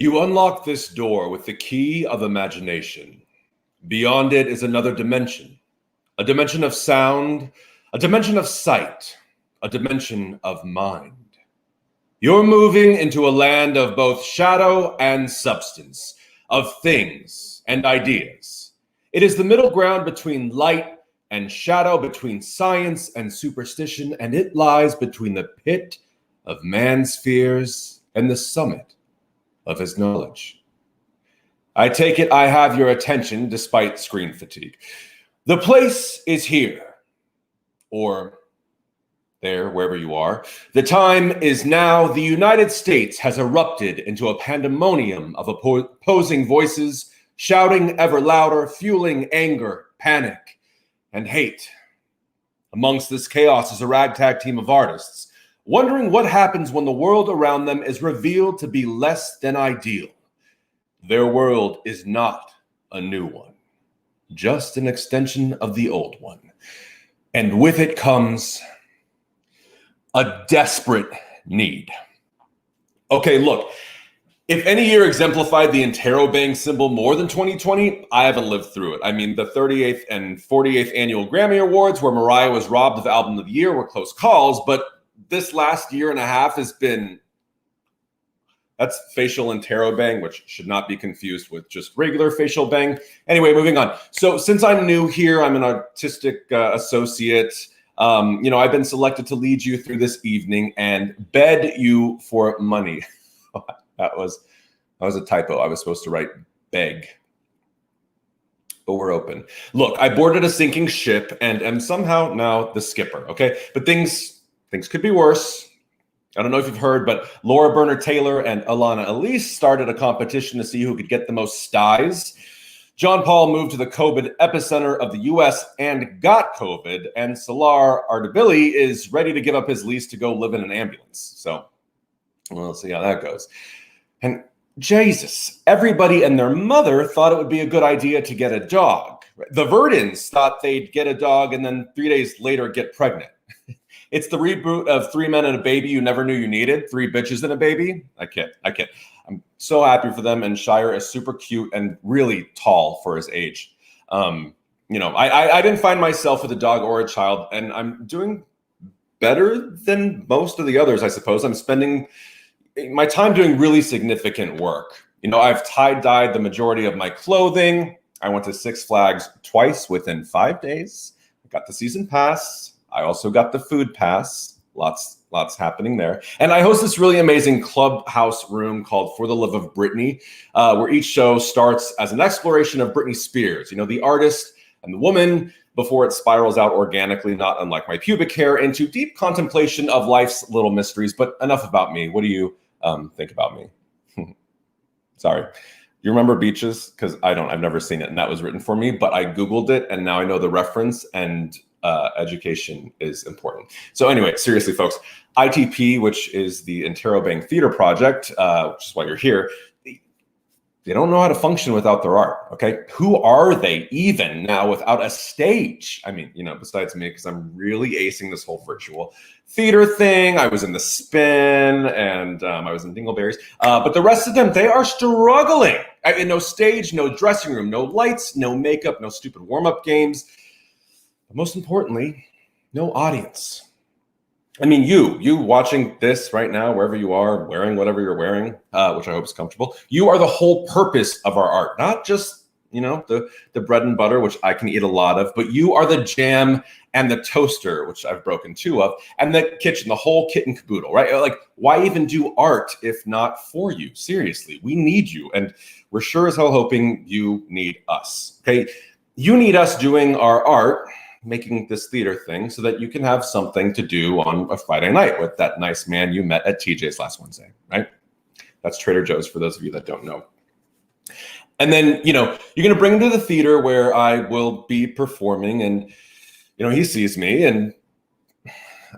You unlock this door with the key of imagination. Beyond it is another dimension, a dimension of sound, a dimension of sight, a dimension of mind. You're moving into a land of both shadow and substance, of things and ideas. It is the middle ground between light and shadow, between science and superstition, and it lies between the pit of man's fears and the summit of his knowledge. I take it I have your attention despite screen fatigue. The place is here, or there, wherever you are. The time is now. The United States has erupted into a pandemonium of opposing voices, shouting ever louder, fueling anger, panic, and hate. Amongst this chaos is a ragtag team of artists, wondering what happens when the world around them is revealed to be less than ideal. Their world is not a new one, just an extension of the old one. And with it comes a desperate need. Okay, look, if any year exemplified the Interrobang symbol more than 2020, I haven't lived through it. I mean, the 38th and 48th annual Grammy Awards, where Mariah was robbed of Album of the Year, were close calls, but this last year and a half has been, that's facial Interrobang, which should not be confused with just regular facial bang. Anyway, moving on. So since I'm new here, I'm an artistic associate. I've been selected to lead you through this evening and bed you for money. That was a typo. I was supposed to write beg. But we're open. Look, I boarded a sinking ship and am somehow now the skipper, okay? But things could be worse. I don't know if you've heard, but Laura Berner Taylor and Alana Elise started a competition to see who could get the most styes. John Paul moved to the COVID epicenter of the US and got COVID, and Salar Ardebili is ready to give up his lease to go live in an ambulance. So, we'll see how that goes. And Jesus, everybody and their mother thought it would be a good idea to get a dog. The Verdens thought they'd get a dog and then 3 days later get pregnant. It's the reboot of 3 Men and a Baby You Never Knew You Needed, 3 Bitches and a Baby. I kid. I'm so happy for them, and Shire is super cute and really tall for his age. I didn't find myself with a dog or a child, and I'm doing better than most of the others, I suppose. I'm spending my time doing really significant work. I've tie-dyed the majority of my clothing. I went to Six Flags twice within 5 days. I got the season pass. I also got the food pass. Lots happening there. And I host this really amazing clubhouse room called For the Love of Britney, where each show starts as an exploration of Britney Spears, the artist and the woman, before it spirals out organically, not unlike my pubic hair, into deep contemplation of life's little mysteries. But enough about me. What do you think about me? Sorry. You remember Beaches? Because I don't. I've never seen it, and that was written for me. But I Googled it, and now I know the reference, and education is important. So anyway, seriously, folks, ITP, which is the Interrobang Theatre Project, which is why you're here, they don't know how to function without their art, okay? Who are they even now without a stage? I mean, besides me, because I'm really acing this whole virtual theater thing. I was in the Spin, and I was in Dingleberries. But the rest of them, they are struggling. No stage, no dressing room, no lights, no makeup, no stupid warm-up games. But most importantly, no audience. I mean, you watching this right now, wherever you are, wearing whatever you're wearing, which I hope is comfortable, you are the whole purpose of our art, not just, the bread and butter, which I can eat a lot of, but you are the jam and the toaster, which I've broken 2 of, and the kitchen, the whole kit and caboodle, right? Like, why even do art if not for you? Seriously, we need you, and we're sure as hell hoping you need us, okay? You need us doing our art, making this theater thing, so that you can have something to do on a Friday night with that nice man you met at TJ's last Wednesday, right? That's Trader Joe's for those of you that don't know. And then, you're going to bring him to the theater where I will be performing, and, he sees me, and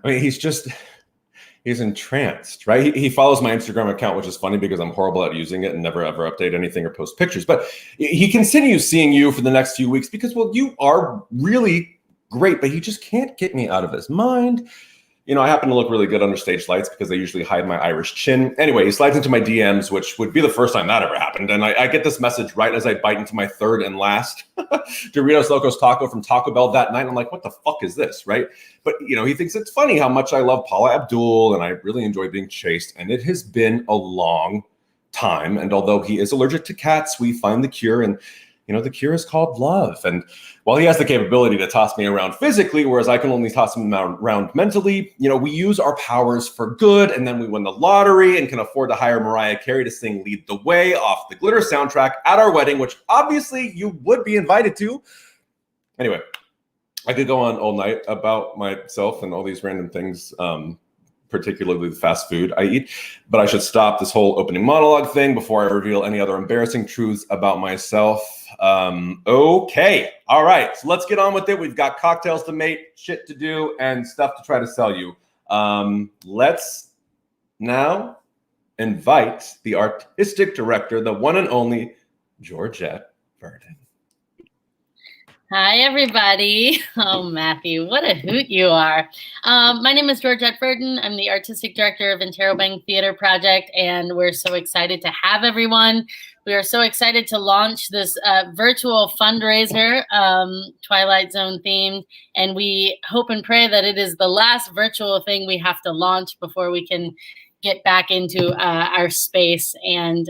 I mean, he's entranced, right? He follows my Instagram account, which is funny because I'm horrible at using it and never ever update anything or post pictures. But he continues seeing you for the next few weeks because, well, you are really great, but he just can't get me out of his mind. I happen to look really good under stage lights because they usually hide my Irish chin. Anyway, he slides into my DMs, which would be the first time that ever happened. And I get this message right as I bite into my third and last Doritos Locos taco from Taco Bell that night. I'm like, what the fuck is this, right? But, he thinks it's funny how much I love Paula Abdul and I really enjoy being chased. And it has been a long time. And although he is allergic to cats, we find the cure. And the cure is called love. And while he has the capability to toss me around physically, whereas I can only toss him around mentally, we use our powers for good. And then we win the lottery and can afford to hire Mariah Carey to sing Lead the Way off the Glitter soundtrack at our wedding, which obviously you would be invited to. Anyway, I could go on all night about myself and all these random things, particularly the fast food I eat, but I should stop this whole opening monologue thing before I reveal any other embarrassing truths about myself. Okay. All right. So let's get on with it. We've got cocktails to make, shit to do, and stuff to try to sell you. Let's now invite the artistic director, the one and only Georgette Verdon. Hi, everybody. Oh, Matthew, what a hoot you are. My name is Georgette Verdon. I'm the artistic director of Interrobang Theatre Project, and we're so excited to have everyone. We are so excited to launch this virtual fundraiser, Twilight Zone themed, and we hope and pray that it is the last virtual thing we have to launch before we can get back into our space and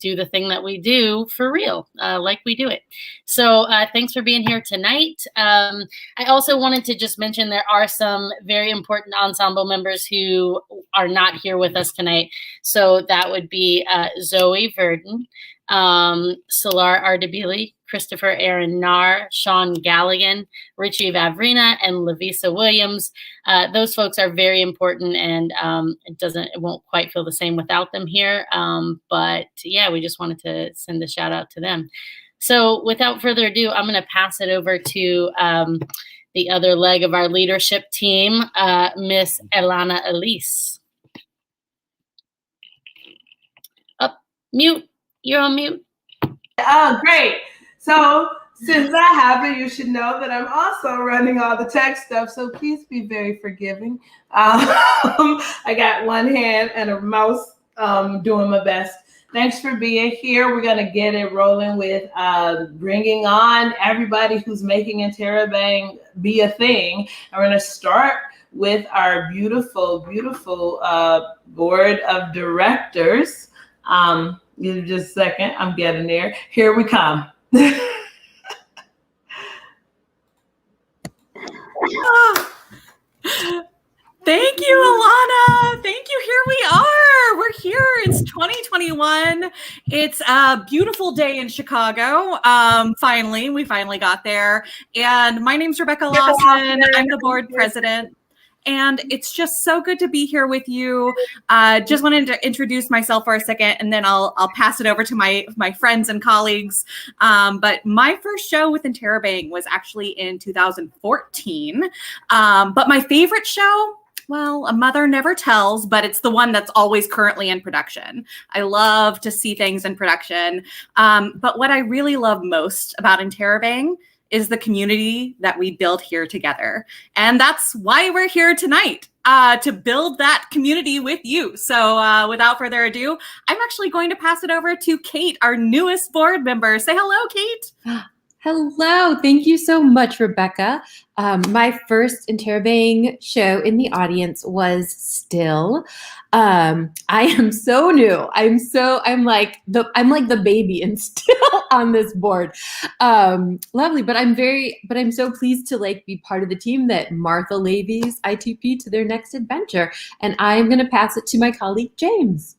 do the thing that we do for real, like we do it. So thanks for being here tonight. I also wanted to just mention there are some very important ensemble members who are not here with us tonight. So that would be Zoe Verdon, Salar Ardebili, Christopher Aaron Narr, Sean Galligan, Richie Vavrina, and Lavisa Williams. Those folks are very important, and it won't quite feel the same without them here. But yeah, we just wanted to send a shout out to them. So without further ado, I'm going to pass it over to the other leg of our leadership team, Miss Elana Elise. Up, mute. You're on mute. Oh, great. So since that happened, you should know that I'm also running all the tech stuff. So please be very forgiving. I got one hand and a mouse doing my best. Thanks for being here. We're going to get it rolling with bringing on everybody who's making Interrobang be a thing. And we're going to start with our beautiful, beautiful board of directors. Give me just a second. I'm getting there. Here we come. Thank you, Alana. Thank you. Here we are. We're here. It's 2021. It's a beautiful day in Chicago. We finally got there. And my name's Rebecca Lawson. I'm the board president. And it's just so good to be here with you. Just wanted to introduce myself for a second, and then I'll pass it over to my friends and colleagues. But my first show with Interrobang was actually in 2014. But my favorite show, well, A Mother Never Tells, but it's the one that's always currently in production. I love to see things in production. But what I really love most about Interrobang is the community that we build here together. And that's why we're here tonight, to build that community with you. So without further ado, I'm actually going to pass it over to Kate, our newest board member. Say hello, Kate. Hello. Thank you so much, Rebecca. My first Interrobang show in the audience was Still. I am so new. I'm like the baby and still on this board. Lovely, but I'm so pleased to be part of the team that Martha Levy's ITP to their next adventure. And I'm going to pass it to my colleague, James.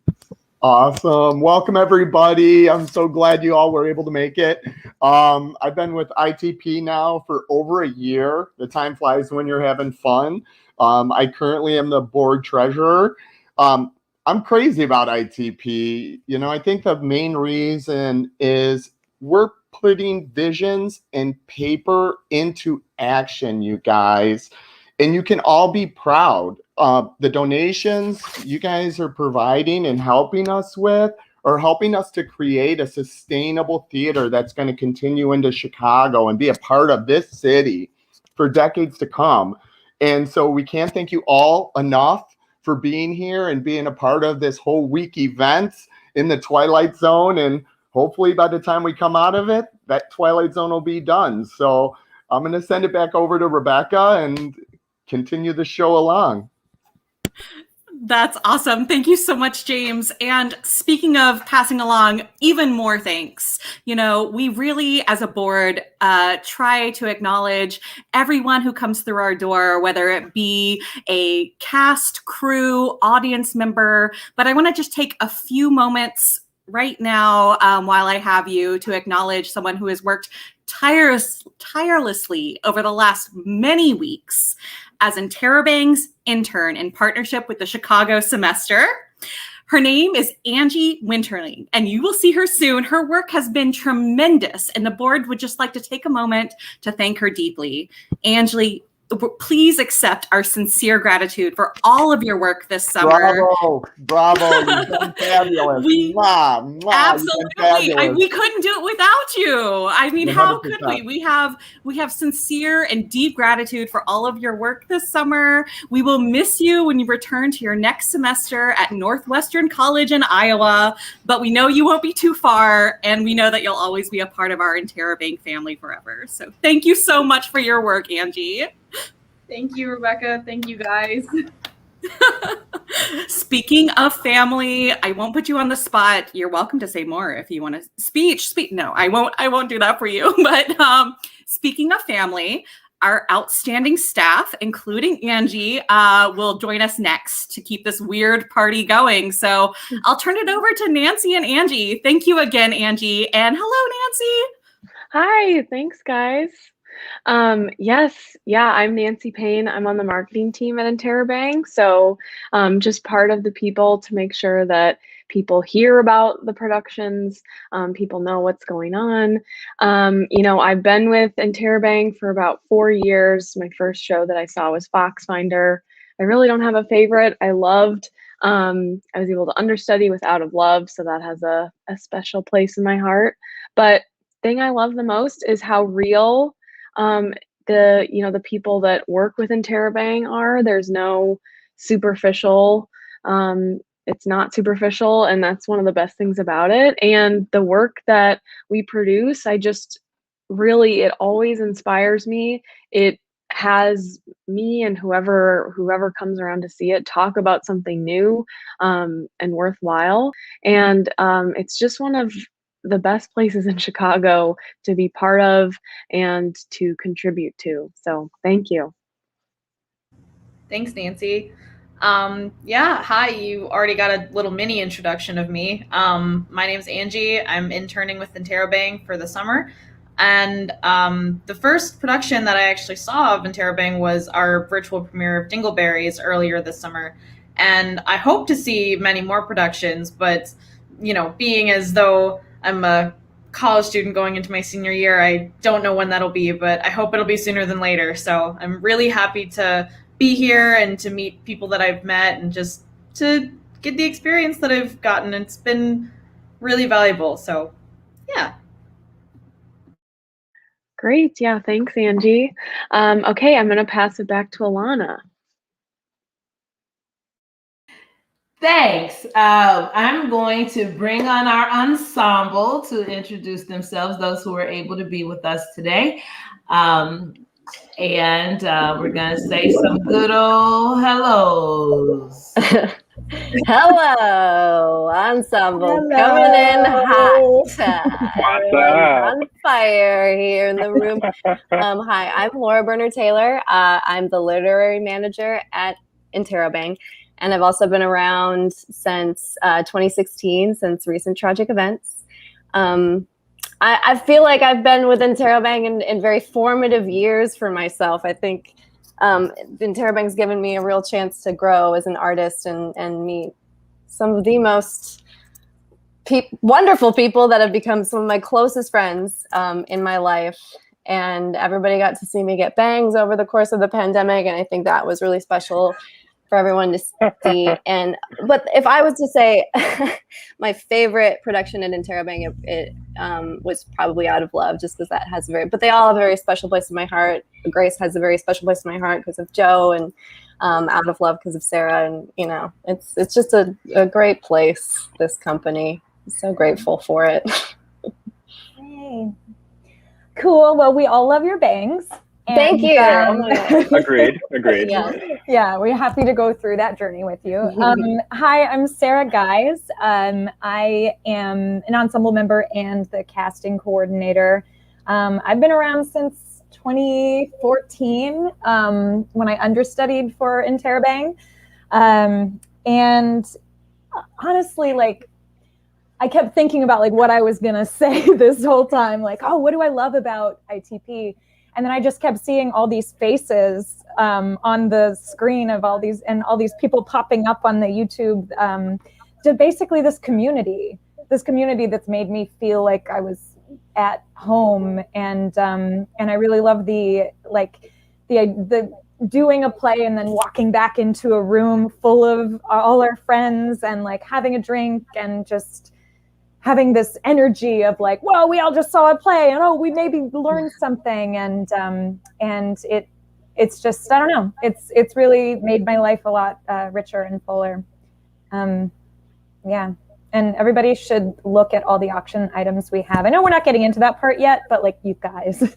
Awesome. Welcome, everybody. I'm so glad you all were able to make it. I've been with ITP now for over a year. The time flies when you're having fun. I currently am the board treasurer. I'm crazy about ITP. I think the main reason is we're putting visions and paper into action, you guys. And you can all be proud. The donations you guys are providing and helping us with are helping us to create a sustainable theater that's going to continue into Chicago and be a part of this city for decades to come. And so we can't thank you all enough for being here and being a part of this whole week event in the Twilight Zone. And hopefully by the time we come out of it, that Twilight Zone will be done. So I'm going to send it back over to Rebecca and continue the show along. That's awesome. Thank you so much, James. And speaking of passing along, even more thanks. You know, we really, as a board, try to acknowledge everyone who comes through our door, whether it be a cast, crew, audience member. But I want to just take a few moments right now while I have you to acknowledge someone who has worked tirelessly over the last many weeks as Interrobang's intern in partnership with the Chicago semester. Her name is Angie Winterling, and you will see her soon. Her work has been tremendous, and the board would just like to take a moment to thank her deeply. Angie, please accept our sincere gratitude for all of your work this summer. Bravo, you've been fabulous. Absolutely. We couldn't do it without you. I mean, 100%. How could we? We have sincere and deep gratitude for all of your work this summer. We will miss you when you return to your next semester at Northwestern College in Iowa, but we know you won't be too far, and we know that you'll always be a part of our Interrobang family forever. So thank you so much for your work, Angie. Thank you, Rebecca. Thank you, guys. Speaking of family, I won't put you on the spot. You're welcome to say more if you want to speak. No, I won't do that for you. But speaking of family, our outstanding staff, including Angie, will join us next to keep this weird party going. So I'll turn it over to Nancy and Angie. Thank you again, Angie. And hello, Nancy. Hi, thanks, guys. I'm Nancy Payne. I'm on the marketing team at Interrobang. So just part of the people to make sure that people hear about the productions, people know what's going on. I've been with Interrobang for about 4 years. My first show that I saw was Foxfinder. I really don't have a favorite. I loved, I was able to understudy with Out of Love, so that has a special place in my heart. But thing I love the most is how real the people that work with Interrobang are. There's no superficial, it's not superficial, and that's one of the best things about it. And the work that we produce, it always inspires me. It has me and whoever comes around to see it talk about something new and worthwhile. And it's just one of the best places in Chicago to be part of and to contribute to. So thank you. Thanks, Nancy. Hi, you already got a little mini introduction of me. My name's Angie. I'm interning with Interrobang for the summer. And the first production that I actually saw of Interrobang was our virtual premiere of Dingleberries earlier this summer. And I hope to see many more productions, but being as though I'm a college student going into my senior year, I don't know when that'll be, but I hope it'll be sooner than later. So I'm really happy to be here and to meet people that I've met and just to get the experience that I've gotten. It's been really valuable. So, yeah. Great. Yeah, thanks, Angie. Okay, I'm going to pass it back to Alana. Thanks. I'm going to bring on our ensemble to introduce themselves, those who are able to be with us today. And we're going to say some good old hellos. Hello, Ensemble. Hello. Coming in hot. On fire here in the room. Hi, I'm Laura Berner-Taylor. I'm the literary manager at Interrobang. And I've also been around since 2016, since recent tragic events. I feel like I've been with Interrobang in very formative years for myself. I think Interrobang's given me a real chance to grow as an artist and meet some of the most wonderful people that have become some of my closest friends in my life. And everybody got to see me get bangs over the course of the pandemic. And I think that was really special. for everyone to see. But if I was to say my favorite production in Interrobang, it was probably Out of Love, just because that has but they all have a very special place in my heart. Grace has a very special place in my heart because of Joe, and Out of Love because of Sarah. And it's just a great place, this company. I'm so grateful for it. Hey. Cool. Well, we all love your bangs. Thank you. Agreed. Yeah, we're happy to go through that journey with you. Hi, I'm Sarah Guys. I am an ensemble member and the casting coordinator. I've been around since 2014 when I understudied for Interrobang. And honestly, like, I kept thinking about like what I was gonna say this whole time, like, oh, what do I love about ITP? And then I just kept seeing all these faces on the screen of all these people popping up on the YouTube to basically this community that's made me feel like I was at home. And I really love the doing a play and then walking back into a room full of all our friends and like having a drink and just having this energy of like, well, we all just saw a play and we maybe learned something, and it's just, I don't know, it's really made my life a lot richer and fuller. Yeah, and everybody should look at all the auction items we have. I know we're not getting into that part yet, but like, you guys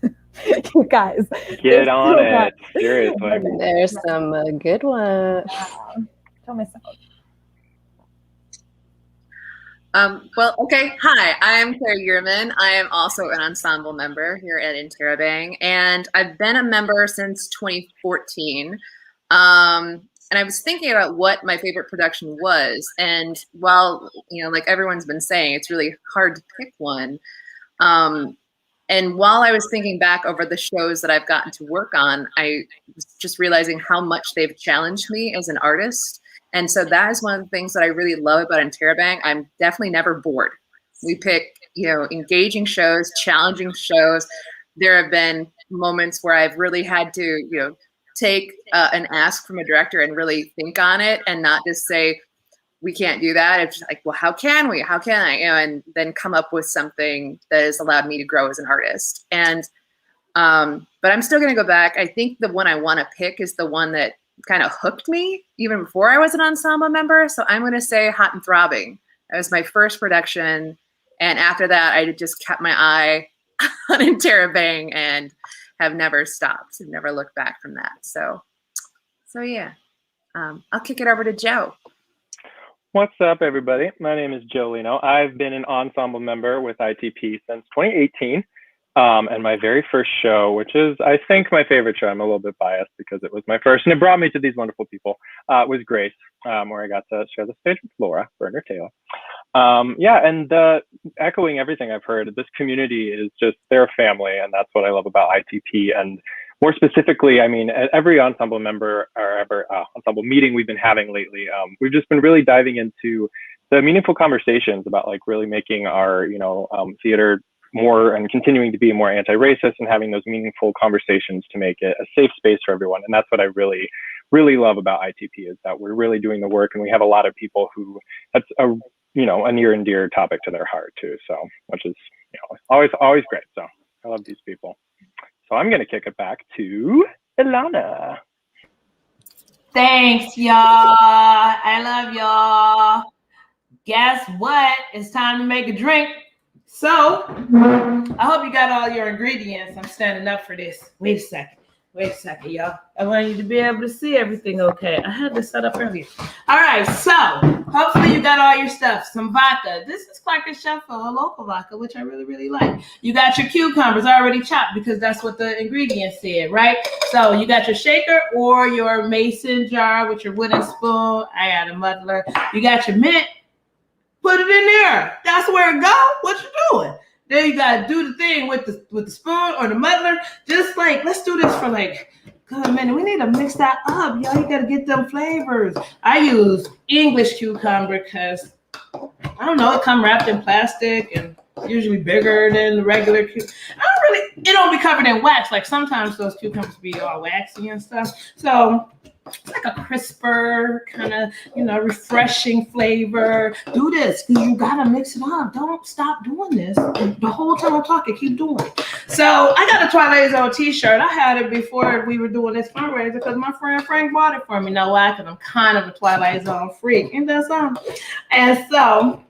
get on it. Seriously, there's some good ones. Don't miss out. Well, okay. Hi, I'm Claire Yearman. I am also an ensemble member here at Interrobang, and I've been a member since 2014. And I was thinking about what my favorite production was, and while, like everyone's been saying, it's really hard to pick one. And while I was thinking back over the shows that I've gotten to work on, I was just realizing how much they've challenged me as an artist. And so that is one of the things that I really love about Interrobang. I'm definitely never bored. We pick, engaging shows, challenging shows. There have been moments where I've really had to, take an ask from a director and really think on it and not just say, we can't do that. It's just like, well, how can we? How can I? And then come up with something that has allowed me to grow as an artist. And, but I'm still going to go back. I think the one I want to pick is the one that kind of hooked me even before I was an ensemble member. So I'm going to say Hot and Throbbing. That was my first production. And after that, I just kept my eye on Interrobang and have never stopped and never looked back from that. So yeah, I'll kick it over to Joe. What's up, everybody? My name is Joe Lino. I've been an ensemble member with ITP since 2018. And my very first show, which is, I think, my favorite show, I'm a little bit biased because it was my first, and it brought me to these wonderful people, was Grace, where I got to share the stage with Laura Berner-Taylor. Yeah, and echoing everything I've heard, this community is just, they're a family, and that's what I love about ITP. And more specifically, I mean, every ensemble member or every ensemble meeting we've been having lately, we've just been really diving into the meaningful conversations about like really making our, theater more and continuing to be more anti-racist and having those meaningful conversations to make it a safe space for everyone. And that's what I really, really love about ITP, is that we're really doing the work, and we have a lot of people who that's a near and dear topic to their heart too. So, which is, always great. So I love these people. So I'm going to kick it back to Ilana. Thanks, y'all. I love y'all. Guess what? It's time to make a drink. So, I hope you got all your ingredients. I'm standing up for this. Wait a second, y'all. I want you to be able to see everything okay. I had this set up earlier. All right, so hopefully you got all your stuff. Some vodka. This is Clark & Shuffle, a local vodka, which I really, really like. You got your cucumbers already chopped because that's what the ingredients said, right? So you got your shaker or your mason jar with your wooden spoon. I got a muddler. You got your mint. Put it in there. That's where it go. What you doing? Then you gotta do the thing with the spoon or the muddler. Just like, let's do this for like a minute. We need to mix that up, y'all. You gotta get them flavors. I use English cucumber because I don't know, it come wrapped in plastic and usually bigger than the regular cucumber. It don't be covered in wax. Like sometimes those cucumbers be all waxy and stuff. So it's like a crisper kind of, refreshing flavor. Do this because you gotta mix it up. Don't stop doing this. The whole time I'm talking, keep doing it. So I got a Twilight Zone t-shirt. I had it before we were doing this fundraiser because my friend Frank bought it for me. Know why? Because I'm kind of a Twilight Zone freak. Ain't that something? And so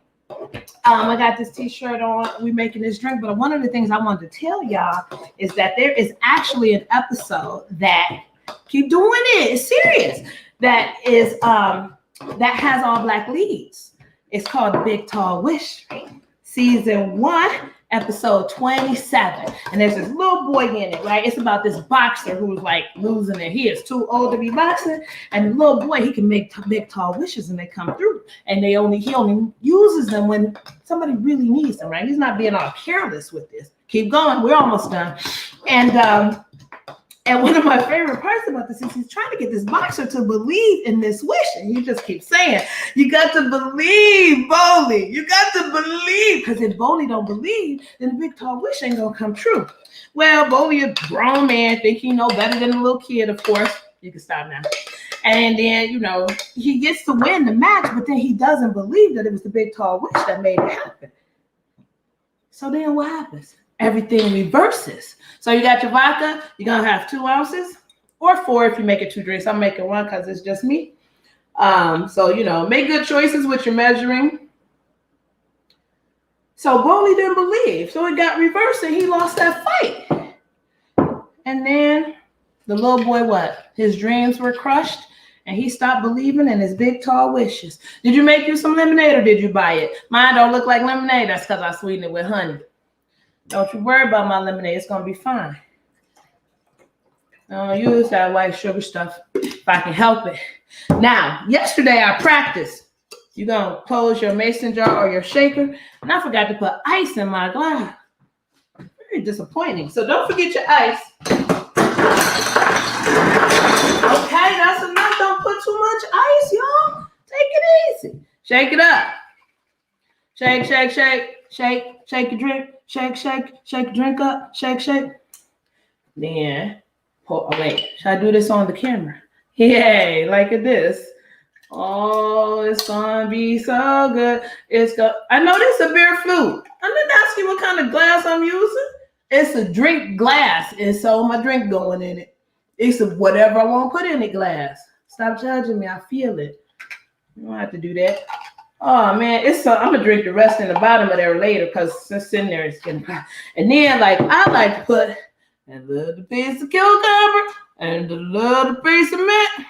I got this t-shirt on. We making this drink, but one of the things I wanted to tell y'all is that there is actually an episode that keep doing it. It's serious. That is that has all black leads. It's called The Big Tall Wish. Season 1, episode 27. And there's this little boy in it, right? It's about this boxer who's like losing it. He is too old to be boxing. And the little boy, he can make big tall wishes and they come through. And he only uses them when somebody really needs them, right? He's not being all careless with this. Keep going. We're almost done. And one of my favorite parts about this is he's trying to get this boxer to believe in this wish. And he just keeps saying, you got to believe, Bowley. You got to believe. Because if Bowley don't believe, then the big tall wish ain't going to come true. Well, Bowley, a grown man, think he know better than a little kid, of course. You can stop now. And then, he gets to win the match, but then he doesn't believe that it was the big tall wish that made it happen. So then what happens? Everything reverses. So you got your vodka, you're going to have 2 ounces or 4 if you make it 2 drinks. I'm making 1 because it's just me. So, make good choices with your measuring. So Bowley didn't believe. So it got reversed and he lost that fight. And then the little boy, what? His dreams were crushed and he stopped believing in his big, tall wishes. Did you make you some lemonade or did you buy it? Mine don't look like lemonade. That's because I sweetened it with honey. Don't you worry about my lemonade. It's going to be fine. I don't use that white sugar stuff if I can help it. Now, yesterday I practiced. You're going to close your mason jar or your shaker. And I forgot to put ice in my glass. Very disappointing. So don't forget your ice. Okay, that's enough. Don't put too much ice, y'all. Take it easy. Shake it up. Shake, shake, shake, shake, shake your drink. Shake, shake, shake your drink up. Shake, shake. Then, wait, should I do this on the camera? Yay, like this. Oh, it's gonna be so good. I know this is a beer flute. I didn't ask you what kind of glass I'm using. It's a drink glass, and so my drink going in it. It's whatever I want to put in the glass. Stop judging me. I feel it. You don't have to do that. Oh man, I'm gonna drink the rest in the bottom of there later because it's in there. It's getting hot. And then, I like to put a little piece of cucumber and a little piece of mint,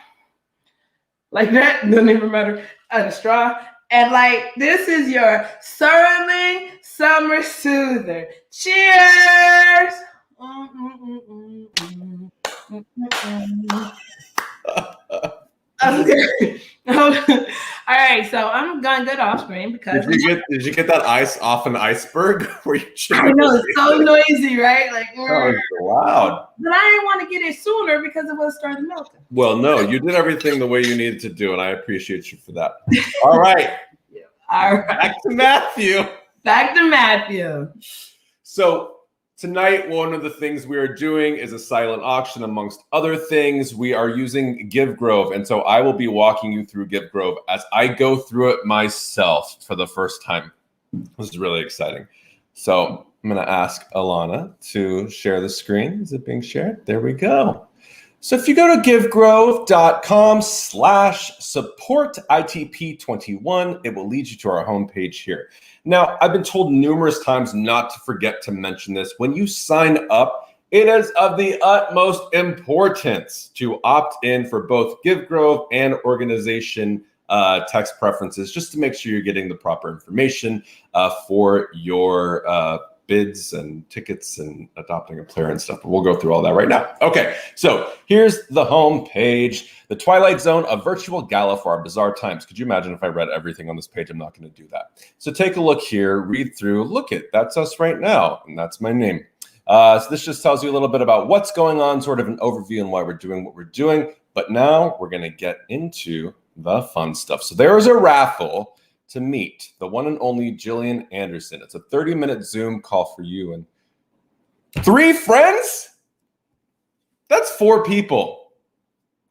like that. Doesn't even matter. And a straw. And this is your Serling Summer Soother. Cheers. Okay. All right, so I'm going good off screen because did you get that ice off an iceberg? I know it's so noisy, right? That was loud. But I didn't want to get it sooner because it was starting melting. Well, no, you did everything the way you needed to do, and I appreciate you for that. All right. All right. Back to Matthew. So tonight, one of the things we are doing is a silent auction. Amongst other things, we are using GiveGrove. And so I will be walking you through GiveGrove as I go through it myself for the first time. This is really exciting. So I'm going to ask Alana to share the screen. Is it being shared? There we go. So if you go to givegrove.com/support-ITP21, it will lead you to our homepage here. Now, I've been told numerous times not to forget to mention this. When you sign up, it is of the utmost importance to opt in for both GiveGrove and organization text preferences, just to make sure you're getting the proper information for your bids and tickets and adopting a player and stuff. But we'll go through all that right now. Okay, so here's the home page. The Twilight Zone, a virtual gala for our bizarre times. Could you imagine if I read everything on this page? I'm not going to do that. So take a look here, read through, look it. That's us right now, and that's my name. So this just tells you a little bit about what's going on, sort of an overview and why we're doing what we're doing. But now we're going to get into the fun stuff. So there is a raffle to meet the one and only Gillian Anderson. It's a 30-minute Zoom call for you and 3 friends? That's 4 people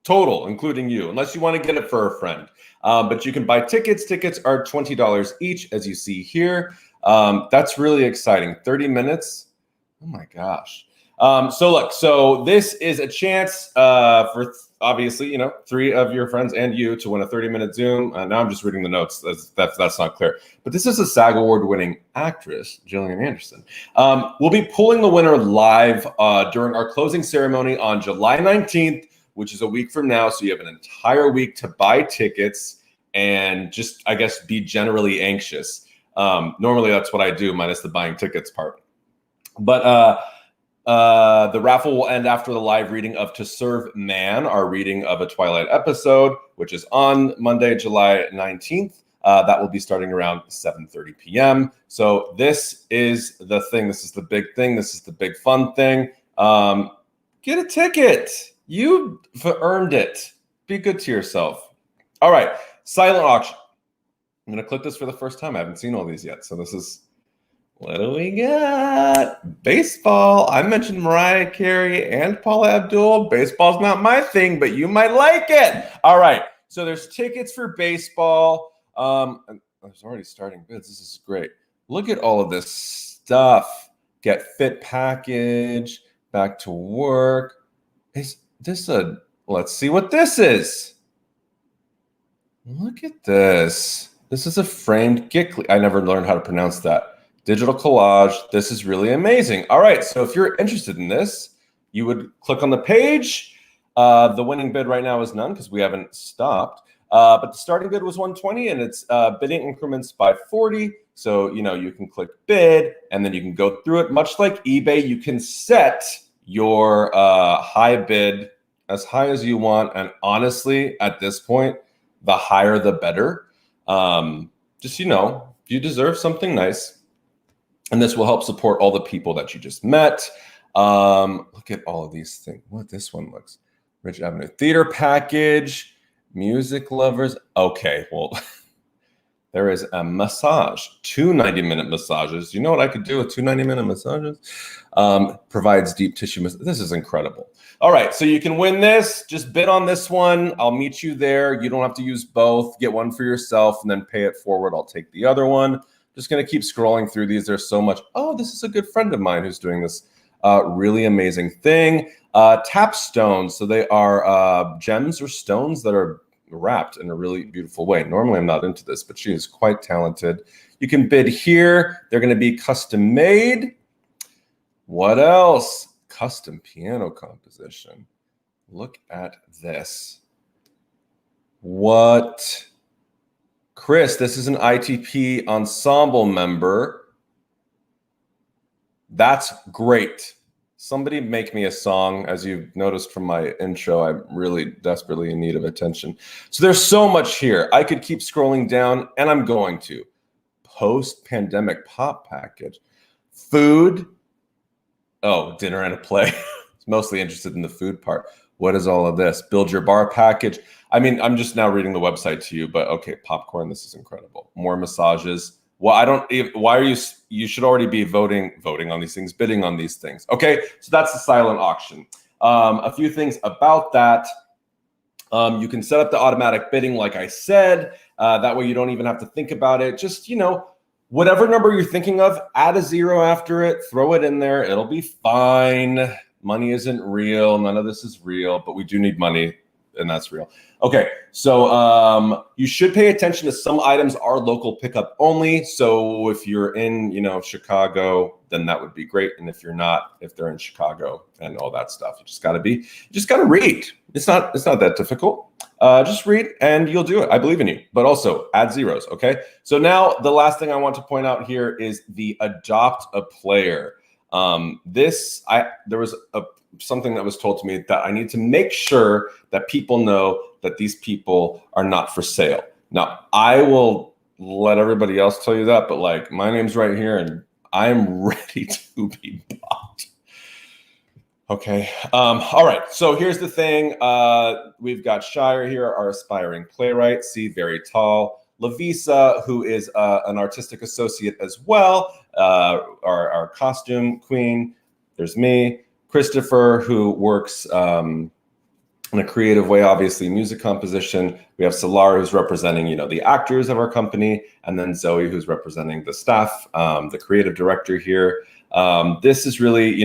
total, including you, unless you want to get it for a friend. But you can buy tickets. Tickets are $20 each, as you see here. That's really exciting. 30 minutes. Oh my gosh. So this is a chance for obviously, 3 of your friends and you to win a 30-minute Zoom. Now I'm just reading the notes. That's not clear. But this is a SAG Award-winning actress, Gillian Anderson. We'll be pulling the winner live during our closing ceremony on July 19th, which is a week from now. So you have an entire week to buy tickets and just, I guess, be generally anxious. Normally, that's what I do, minus the buying tickets part. But the raffle will end after the live reading of To Serve Man, our reading of a Twilight episode, which is on Monday, July 19th. That will be starting around 7:30 p.m. So this is the thing. This is the big thing. This is the big fun thing. Get a ticket. You've earned it. Be good to yourself. All right. Silent auction. I'm going to click this for the first time. I haven't seen all these yet. So this is, what do we got? Baseball. I mentioned Mariah Carey and Paula Abdul. Baseball's not my thing, but you might like it. All right. So there's tickets for baseball. There's already starting bids. This is great. Look at all of this stuff. Get fit package. Back to work. Is this a, let's see what this is. Look at this. This is a framed Gickley. I never learned how to pronounce that. Digital collage. This is really amazing. All right. So if you're interested in this, you would click on the page. The winning bid right now is none because we haven't stopped. But the starting bid was 120 and it's bidding increments by 40. So, you can click bid and then you can go through it. Much like eBay, you can set your high bid as high as you want. And honestly, at this point, the higher, the better. Just, you deserve something nice. And this will help support all the people that you just met. Look at all of these things. What this one looks. Ridge Avenue Theater Package. Music lovers. Okay, well, there is a massage. 2 90-minute massages. You know what I could do with 2 90-minute massages? Provides deep tissue. This is incredible. All right, so you can win this. Just bid on this one. I'll meet you there. You don't have to use both. Get one for yourself and then pay it forward. I'll take the other one. Just going to keep scrolling through these. There's so much. Oh, this is a good friend of mine who's doing this really amazing thing. Tapstones. So they are gems or stones that are wrapped in a really beautiful way. Normally, I'm not into this, but she is quite talented. You can bid here. They're going to be custom made. What else? Custom piano composition. Look at this. What? Chris, this is an ITP Ensemble member. That's great. Somebody make me a song. As you've noticed from my intro, I'm really desperately in need of attention. So there's so much here. I could keep scrolling down, and I'm going to. Post-pandemic pop package. Food. Oh, dinner and a play. Mostly interested in the food part. What is all of this? Build your bar package. I mean, I'm just now reading the website to you, but okay, popcorn, this is incredible. More massages. Well, why are you should already be voting on these things, bidding on these things. Okay, so that's the silent auction. A few things about that. You can set up the automatic bidding, like I said. That way you don't even have to think about it. Just, whatever number you're thinking of, add a 0 after it, throw it in there. It'll be fine. Money isn't real. None of this is real, but we do need money, and that's real. Okay, so you should pay attention to some items are local pickup only. So if you're in, Chicago, then that would be great. And if you're not, if they're in Chicago and all that stuff, you just gotta read. It's not that difficult. Just read and you'll do it. I believe in you, but also add zeros. Okay. So now the last thing I want to point out here is the adopt a player. There was something that was told to me that I need to make sure that people know that these people are not for sale. Now, I will let everybody else tell you that, but my name's right here and I'm ready to be bought. Okay. All right. So here's the thing. We've got Shire here, our aspiring playwright. See, very tall. Lavisa, who is an artistic associate as well, our costume queen. There's me, Christopher, who works in a creative way, obviously music composition. We have Solar, who's representing, the actors of our company, and then Zoe, who's representing the staff, the creative director here. This is really,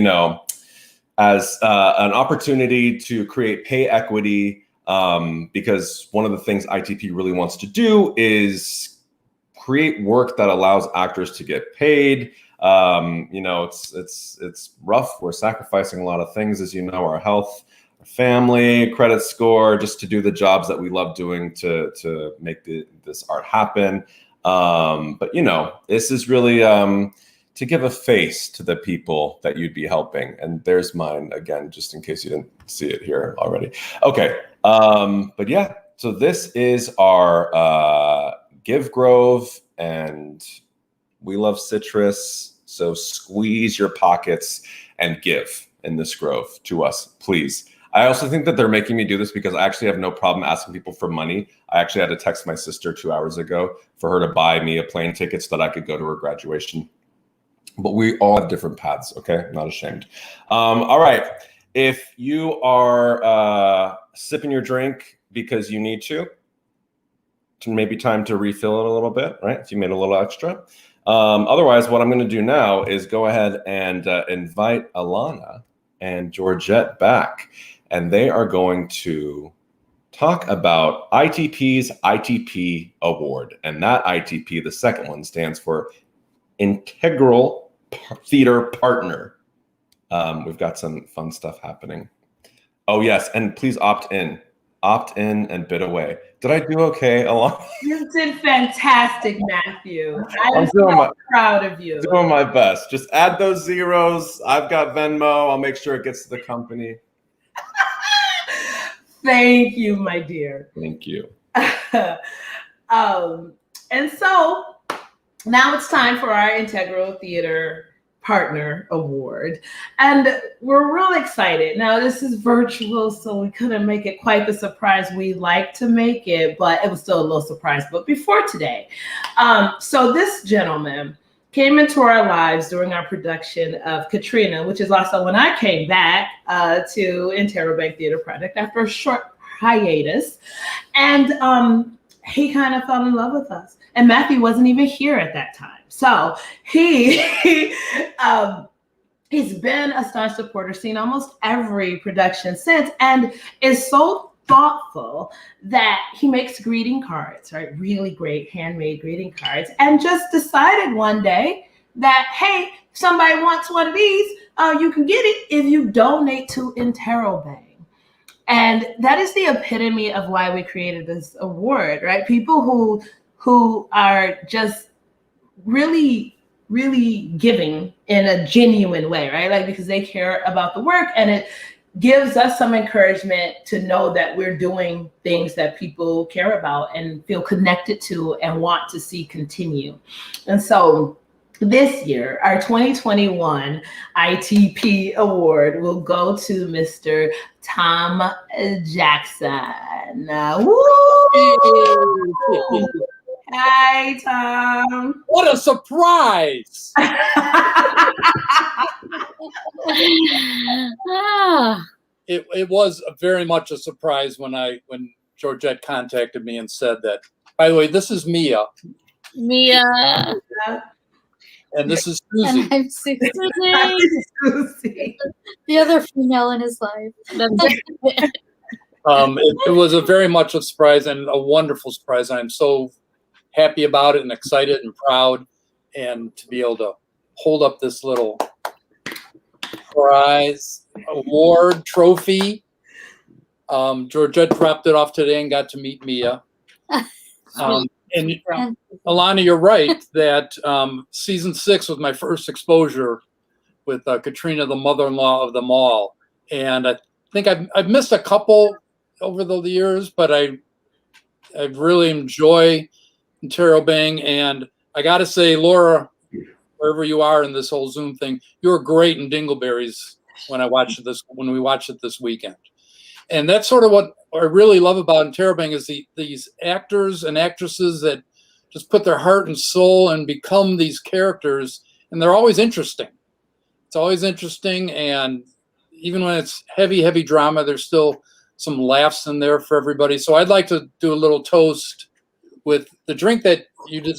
as an opportunity to create pay equity, because one of the things ITP really wants to do is create work that allows actors to get paid. It's rough. We're sacrificing a lot of things, as you know, our health, our family, credit score, just to do the jobs that we love doing to make this art happen. But this is really to give a face to the people that you'd be helping. And there's mine again, just in case you didn't see it here already. Okay. But yeah, so this is our Give Grove, and we love citrus. So squeeze your pockets and give in this grove to us, please. I also think that they're making me do this because I actually have no problem asking people for money. I actually had to text my sister 2 hours ago for her to buy me a plane ticket so that I could go to her graduation. But we all have different paths, okay? I'm not ashamed. All right. If you are sipping your drink because you need to, maybe time to refill it a little bit, right? If you made a little extra. Otherwise, what I'm going to do now is go ahead and invite Alana and Georgette back. And they are going to talk about ITP's ITP Award. And that ITP, the second one, stands for Integral Theater Partner. We've got some fun stuff happening. Oh, yes. And please opt in and bid away. Did I do okay, Alana? You did fantastic, Matthew. I'm so proud of you. Doing my best. Just add those zeros. I've got Venmo. I'll make sure it gets to the company. Thank you, my dear. Thank you. And so now it's time for our Integral Theater Partner Award. And we're real excited. Now, this is virtual, so we couldn't make it quite the surprise we'd like to make it, but it was still a little surprise. But before today, so this gentleman came into our lives during our production of Katrina, which is also when I came back to Interrobang Theatre Project after a short hiatus. And he kind of fell in love with us. And Matthew wasn't even here at that time. So he's been a staunch supporter, seen almost every production since, and is so thoughtful that he makes greeting cards, right? Really great handmade greeting cards, and just decided one day that, hey, if somebody wants one of these, you can get it if you donate to Interrobang. And that is the epitome of why we created this award, right? People who are just really, really giving in a genuine way, right? Like, because they care about the work, and it gives us some encouragement to know that we're doing things that people care about and feel connected to and want to see continue. And so this year, our 2021 ITP Award will go to Mr. Tom Jackson. Woo! Hi, Tom. What a surprise! It was very much a surprise when Georgette contacted me and said that. By the way, this is Mia. Mia. And this is Susie. And I'm Susie. The other female in his life. It was a very much a surprise and a wonderful surprise. I'm so happy about it and excited and proud, and to be able to hold up this little prize, award, trophy. Georgette dropped it off today and got to meet Mia. And Alana, you're right that season 6 was my first exposure with Katrina, the mother-in-law of them all. And I think I've missed a couple over the years, but I really enjoy Interrobang. And I got to say, Laura, wherever you are in this whole Zoom thing, you were great in Dingleberries when we watched it this weekend. And that's sort of what I really love about Interrobang is these actors and actresses that just put their heart and soul and become these characters, and they're always interesting. It's always interesting, and even when it's heavy drama, there's still some laughs in there for everybody. So I'd like to do a little toast with the drink that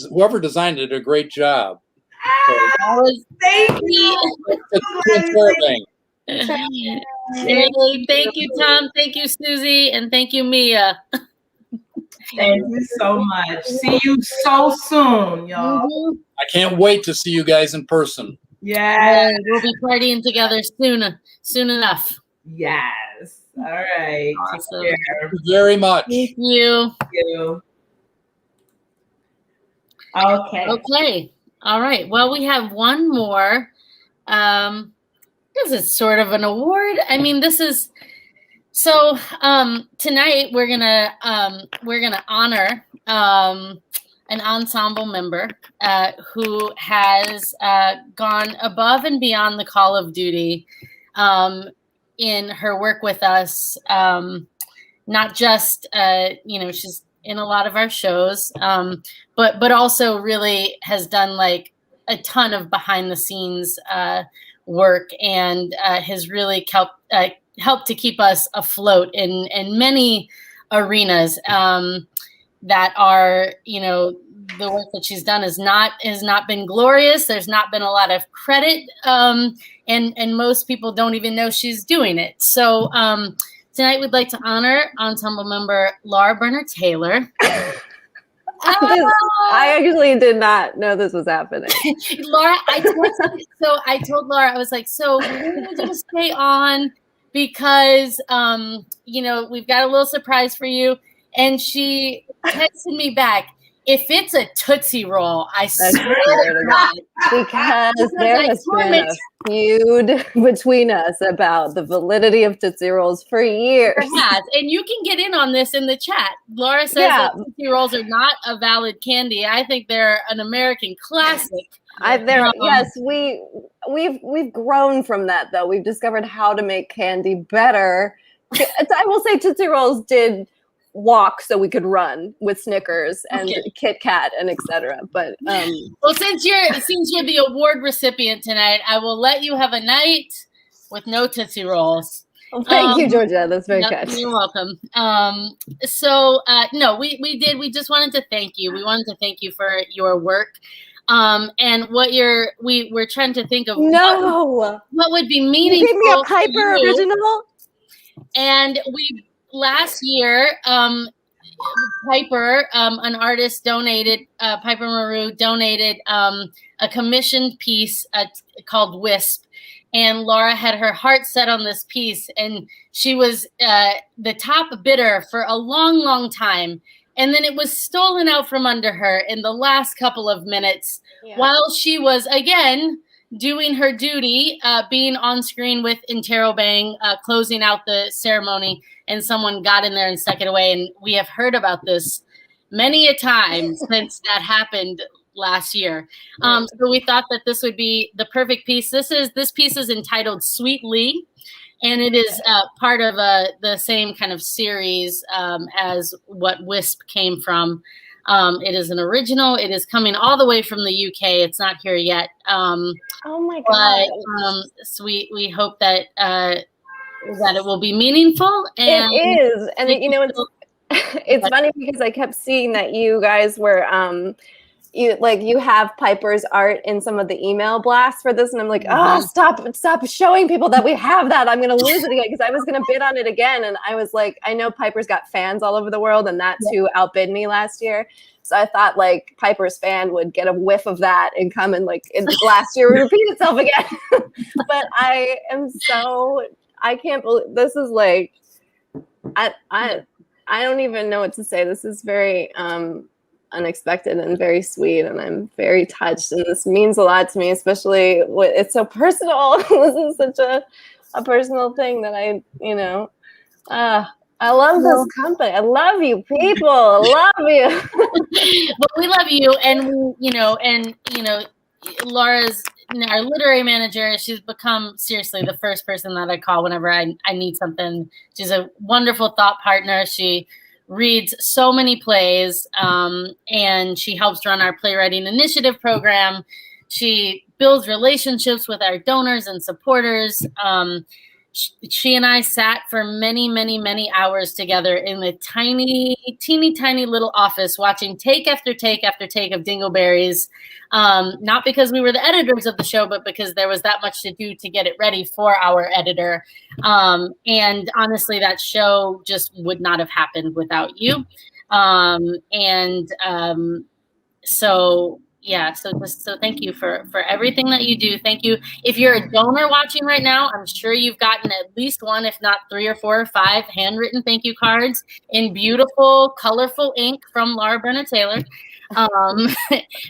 whoever designed it did a great job. Thank you. Thank you, Tom. Thank you, Susie, and thank you, Mia. Thank you so much. See you so soon, y'all. I can't wait to see you guys in person. Yeah. We'll be partying together soon enough. Yes. All right. Awesome. Take care. Thank you very much. Thank you. Thank you. Okay. All right. Well, we have one more. This is sort of an award. I mean, this is so. Tonight we're gonna honor an ensemble member who has gone above and beyond the call of duty in her work with us. Not just she's in a lot of our shows, but also really has done like a ton of behind the scenes work, and has really helped to keep us afloat in many arenas that are, the work that she's done has not been glorious. There's not been a lot of credit, and most people don't even know she's doing it. So tonight we'd like to honor ensemble member Laura Berner-Taylor. I actually did not know this was happening. Laura, I told Laura, I was like, so we're going to stay on because, we've got a little surprise for you. And she texted me back, if it's a Tootsie Roll, I swear to God. Because there has been a feud between us about the validity of Tootsie Rolls for years. It has. And you can get in on this in the chat. Laura says that Tootsie Rolls are not a valid candy. I think they're an American classic. Yes, we've grown from that, though. We've discovered how to make candy better. I will say Tootsie Rolls did walk so we could run with Snickers and Kit Kat and etc. But well, since you're the award recipient tonight, I will let you have a night with no Tootsie Rolls. Well, thank you, Georgia. That's very kind. You're welcome. No, we just wanted to thank you. We wanted to thank you for your work. And we're trying to think of what would be meaningful. You gave me a Piper original. And last year, Piper, an artist, donated, Piper Maru donated a commissioned piece called Wisp. And Laura had her heart set on this piece. And she was the top bidder for a long, long time. And then it was stolen out from under her in the last couple of minutes while she was, again, doing her duty, being on screen with Interrobang, closing out the ceremony, and someone got in there and stuck it away. And we have heard about this many a time since that happened last year. So we thought that this would be the perfect piece. This piece is entitled Sweet Lee, and it is part of the same kind of series as what Wisp came from. It is an original. It is coming all the way from the UK. It's not here yet. Oh my God! But, so we hope that that it will be meaningful. And it is, and it's funny because I kept seeing that you guys were you have Piper's art in some of the email blasts for this, and I'm like, stop showing people that we have that. I'm gonna lose it again because I was gonna bid on it again, and I was like, I know Piper's got fans all over the world, and that's who outbid me last year. So I thought like Piper's fan would get a whiff of that and come and like last year would repeat itself again. But I can't believe this is like I don't even know what to say. This is very unexpected and very sweet, and I'm very touched, and this means a lot to me, especially it's so personal. This is such a personal thing that I love this company. I love you people. I love you. But we love you, and Laura's our literary manager. She's become seriously the first person that I call whenever I need something. She's a wonderful thought partner. She reads so many plays, and she helps run our playwriting initiative program. She builds relationships with our donors and supporters. She and I sat for many, many, many hours together in the teeny tiny little office watching take after take after take of Dingleberries. Not because we were the editors of the show, but because there was that much to do to get it ready for our editor. And honestly, that show just would not have happened without you. So thank you for everything that you do. Thank you. If you're a donor watching right now, I'm sure you've gotten at least one, if not 3 or 4 or 5 handwritten thank you cards in beautiful, colorful ink from Laura Brenner Taylor,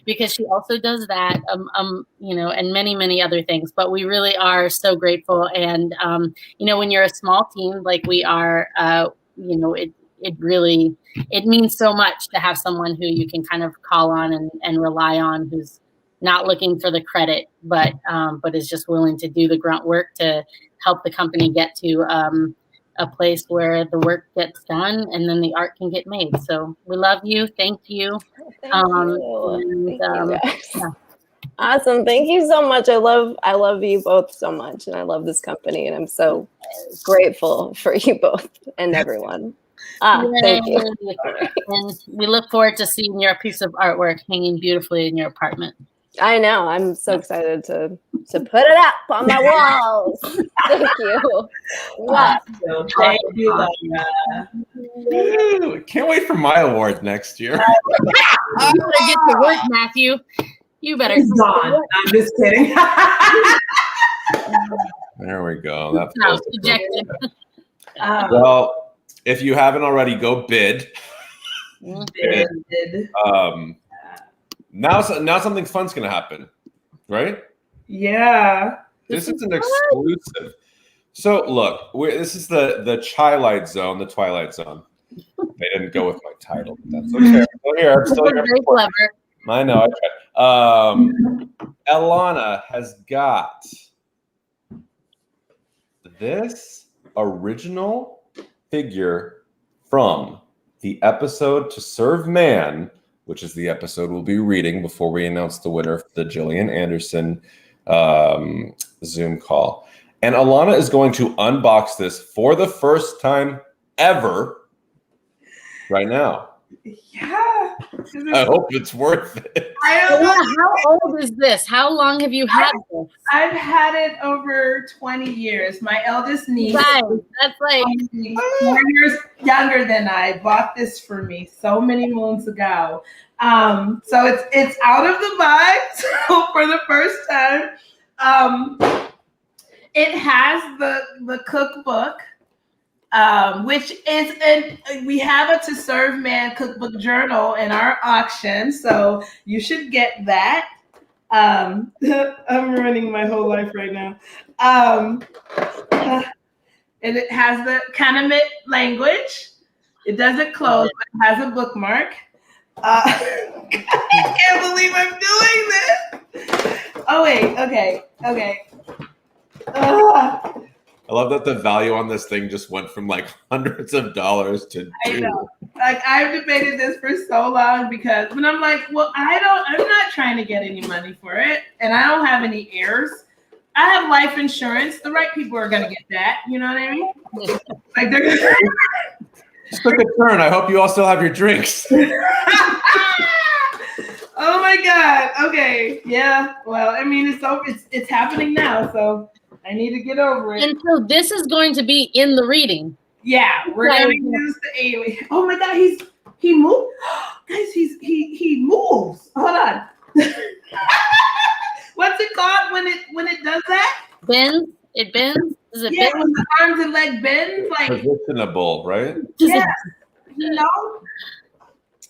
because she also does that, and many, many other things. But we really are so grateful. And, when you're a small team like we are, it means so much to have someone who you can kind of call on and rely on, who's not looking for the credit, but is just willing to do the grunt work to help the company get to a place where the work gets done and then the art can get made. So we love you. Thank you. Thank you guys. Yeah. Awesome. Thank you so much. I love you both so much, and I love this company, and I'm so grateful for you both and everyone. Thank you. And we look forward to seeing your piece of artwork hanging beautifully in your apartment. I know. I'm so excited to put it up on my walls. Thank you. Wow. Thank you, Laura. Can't wait for my award next year. You better get to work, Matthew. You better. He's gone. I'm just kidding. There we go. That's ejected. Well, if you haven't already, go bid. Bid. Now something fun's gonna happen, right? Yeah. This is an exclusive. So look, this is the Twilight Zone. The Twilight Zone. They didn't go with my title, but that's okay. I'm still here. I'm still here. Very clever. I know. I tried. Elana has got this original figure from the episode To Serve Man, which is the episode we'll be reading before we announce the winner for the Gillian Anderson Zoom call. And Elana is going to unbox this for the first time ever right now. Yeah. I hope it's worth it. I don't know. How old is this? How long have you had this? I've had it over 20 years. My eldest niece, that's like 4 years younger than I, bought this for me so many moons ago. So it's out of the box for the first time. It has the cookbook. Which is, we have a To Serve Man cookbook journal in our auction, so you should get that. I'm ruining my whole life right now. And it has the Kanamit language. It doesn't close, but it has a bookmark. I can't believe I'm doing this. Oh, wait, okay. I love that the value on this thing just went from like hundreds of dollars to I know. Like, I've debated this for so long because when I'm like, well, I'm not trying to get any money for it, and I don't have any heirs. I have life insurance. The right people are gonna get that. You know what I mean? Like, they're gonna just took a turn. I hope you all still have your drinks. Oh my God. Okay. Yeah. Well, I mean, it's happening now, so I need to get over it. And so this is going to be in the reading. Yeah, we're gonna use the alien. Oh my God, he moved. Guys, he moves. Hold on. What's it called when it does that? Bends. It bends. Does it bend? bend? The arms and leg bends. Like positionable, right? Yeah. You know?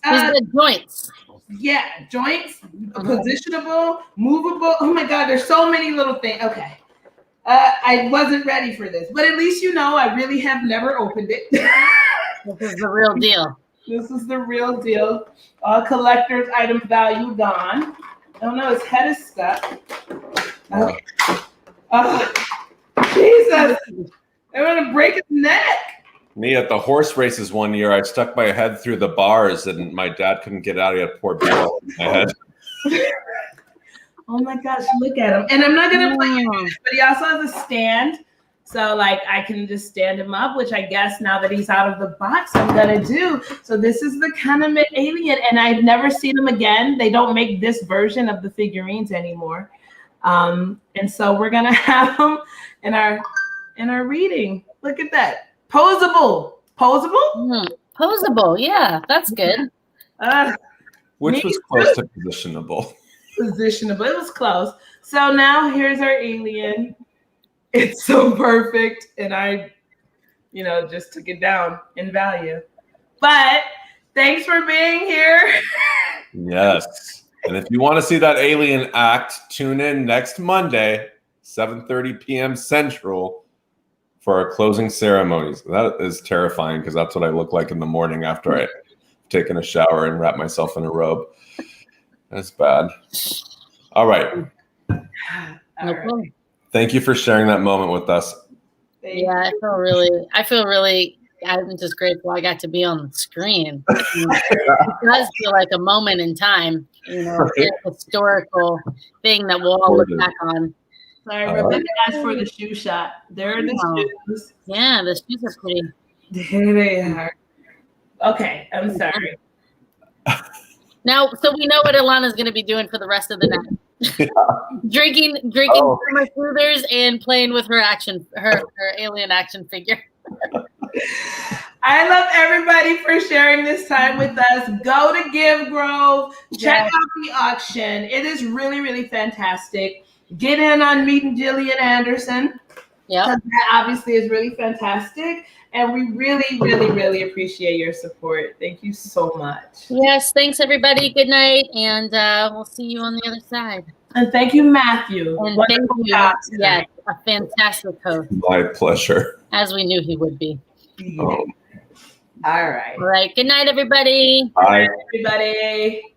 The joints. Yeah, joints, positionable, movable. Oh my God, there's so many little things. Okay. I wasn't ready for this, but at least you know I really have never opened it. This is the real deal. This is the real deal. Collector's item value gone. Oh no, his head is stuck. Okay. Jesus, I want to break his neck. Me at the horse races one year, I stuck my head through the bars and my dad couldn't get out. He had poor beer in my head. Oh my gosh, look at him. And I'm not going to play you, but he also has a stand. So like I can just stand him up, which I guess now that he's out of the box, I'm going to do. So this is the Hannon alien, and I've never seen him again. They don't make this version of the figurines anymore. And so we're going to have him in our reading. Look at that. Posable. Posable. Yeah, that's good. Which was close to positionable. Positionable. It was close. So now here's our alien. It's so perfect. And I, just took it down in value. But thanks for being here. Yes. And if you want to see that alien act, tune in next Monday, 7:30 p.m. Central, for our closing ceremonies. That is terrifying because that's what I look like in the morning after I've taken a shower and wrap myself in a robe. That's bad. All right. Thank you for sharing that moment with us. Yeah, I feel really, I'm just grateful I got to be on the screen. It does feel like a moment in time, a historical thing that we'll all look back on. Sorry, Rebecca asked for the shoe shot. There are the shoes. Yeah, the shoes are pretty. There they are. Okay, I'm sorry. Now, so we know what Ilana's going to be doing for the rest of the night. Drinking summer soothers and playing with her alien action figure. I love everybody for sharing this time with us. Go to Give Grove. Check out the auction. It is really, really fantastic. Get in on meeting Gillian Anderson. Yeah, that obviously is really fantastic. And we really, really, really appreciate your support. Thank you so much. Yes, thanks everybody. Good night, and we'll see you on the other side. And thank you, Matthew. And thank you. Yes, a fantastic host. My pleasure. As we knew he would be. All right. All right. Good night, everybody. Bye, everybody.